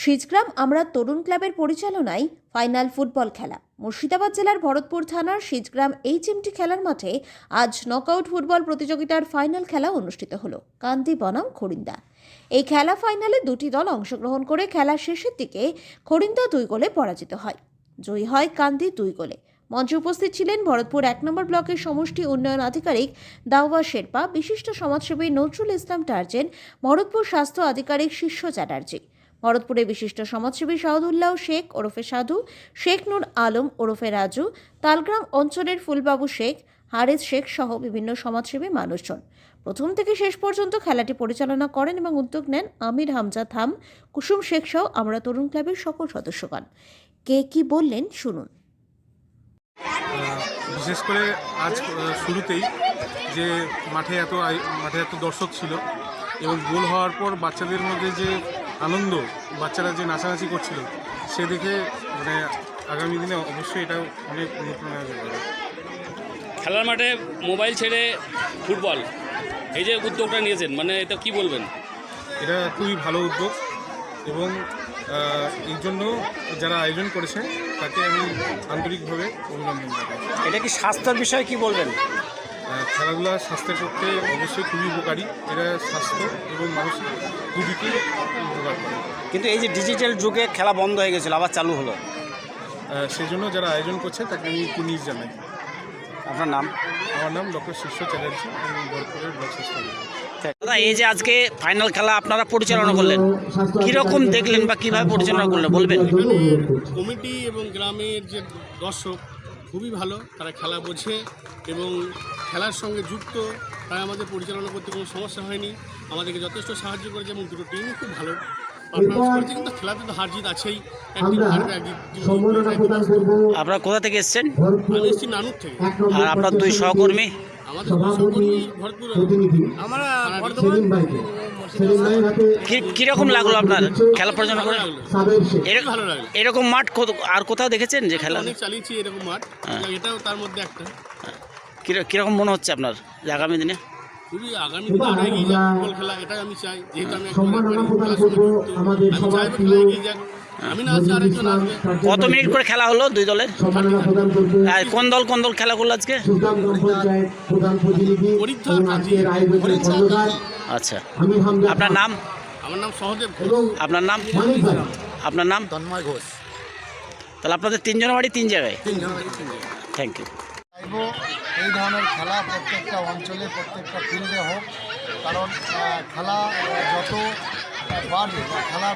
সিজগ্রাম আমরা তরুণ ক্লাবের পরিচালনায় ফাইনাল ফুটবল খেলা। মুর্শিদাবাদ জেলার ভরতপুর থানার সিজগ্রাম HMT খেলার মাঠে আজ নকআউট ফুটবল প্রতিযোগিতার ফাইনাল খেলা অনুষ্ঠিত হলো কান্দি বনাম খড়িন্দা। এই খেলা ফাইনালে দুটি দল অংশগ্রহণ করে খেলা শেষের দিকে খড়িন্দা 2 গোলে পরাজিত হয়। জয়ী হয় কান্দি 2 গোলে। মঞ্চে উপস্থিত ছিলেন ভরতপুর 1 নম্বর ব্লকের সমষ্টি উন্নয়ন আধিকারিক দাওয়া শেরপা, বিশিষ্ট সমাজসেবী নজরুল ইসলাম টার্জেন, ভরতপুর স্বাস্থ্য আধিকারিক শিষ্য চ্যাটার্জি, ভরতপুরে বিশিষ্ট সমাজসেবী শাহদুল্লাহ শেখ ওরফে সাধু, শেখ নূর আলম ওরফে রাজু, তালগ্রাম অঞ্চলের ফুলবাবু শেখ, হারেস শেখ সহ বিভিন্ন সমাজসেবী মানুষজন প্রথম থেকে শেষ পর্যন্ত খেলাটি পরিচালনা করেন এবং উদ্যোগ নেন আমির হামজা থাম, কুসুম শেখ সহ আমরা তরুণ ক্লাবের সকল সদস্যগণ। কে কি বললেন শুনুন। বিশেষ করে আজ শুরুতেই যে মাঠে এত দর্শক ছিল এবং গোল হওয়ার পর বাচ্চাদের মধ্যে যে আনন্দ, বাচ্চারা যে নাচানাচি করছিল সে দেখে মানে আগামী দিনে অবশ্যই এটা অনেক অনুপ্রেরণা দেবে। খেলার মাঠে মোবাইল ছেড়ে ফুটবল, এই যে উদ্যোগটা নিয়েছেন, মানে এটা কি বলবেন? এটা খুবই ভালো উদ্যোগ এবং এই জন্য যারা আয়োজন করেছে তাকে আমি আন্তরিকভাবে অভিনন্দন জানাই। এটা কি স্বাস্থ্যের বিষয়ে কি বলবেন? খেলাধুলা স্বাস্থ্যের পক্ষে অবশ্যই খুবই উপকারী। এটা স্বাস্থ্য এবং মানসিক দুদিকে উপকার করে। কিন্তু এই যে ডিজিটাল যুগে খেলা বন্ধ হয়ে গেছিল, আবার চালু হলো, সেই জন্য যারা আয়োজন করছে তাকে আমি কুর্নিশ জানাই। আপনার নাম? আমার নাম ডক্টর শিষ্য চ্যাটার্জি, আমি ভরতপুরের ব্লক স্বাস্থ্য আধিকারিক। দাদা, এই যে আজকে ফাইনাল খেলা আপনারা পরিচালনা করলেন, কীরকম দেখলেন বা কীভাবে পরিচালনা করলেন বলবেন? কমিটি এবং গ্রামের যে দর্শক খুবই ভালো, তারা খেলা বোঝে এবং খেলার সঙ্গে যুক্ত, তাই আমাদের পরিচালনা করতে কোনো সমস্যা হয়নি, আমাদেরকে যথেষ্ট সাহায্য করেছে এবং দুটো টিমই খুব ভালো পারফরমেন্স করেছে। কিন্তু খেলাতে তো হার জিত আছেই, একদিন হারবে একদিন। আপনারা কোথা থেকে এসছেন? আমি এসেছি নানুর থেকে। আর আপনার দুই সহকর্মী? আমাদের সহকর্মী ভরতপুর, আমরা বর্ধমান। কীরকম লাগলো আপনার খেলা পরিচালনা করে? ভালো লাগলো। এরকম মাঠ আর কোথাও দেখেছেন যে খেলা? অনেক চালিয়েছি এরকম মাঠ, এটাও তার মধ্যে একটা। কীরকম মনে হচ্ছে আপনার যে আগামী দিনে? খুবই আগামী দিনে আরো এগিয়ে যাক ফুটবল খেলা, এটাই আমি চাই। যেহেতু আমি খেলার সঙ্গে যুক্ত, আমি চাইবো খেলা এগিয়ে যাক। আমি না আছি, আরেকজন আসবে। কত মিনিট করে খেলা হলো দুই দলের? আর কোন দল খেলা করলো আজকে? আচ্ছা, আপনার নাম? আমার নাম সহদেব। আপনার নাম? আপনার নাম? তন্ময় ঘোষ। তাহলে আপনাদের তিনজনের বাড়ি তিন জায়গায়? Thank you. চাইবো এই ধরনের খেলা প্রত্যেকটা অঞ্চলে, প্রত্যেকটা ফিল্ডে হোক, কারণ খেলা যত বাড়বে বা খেলার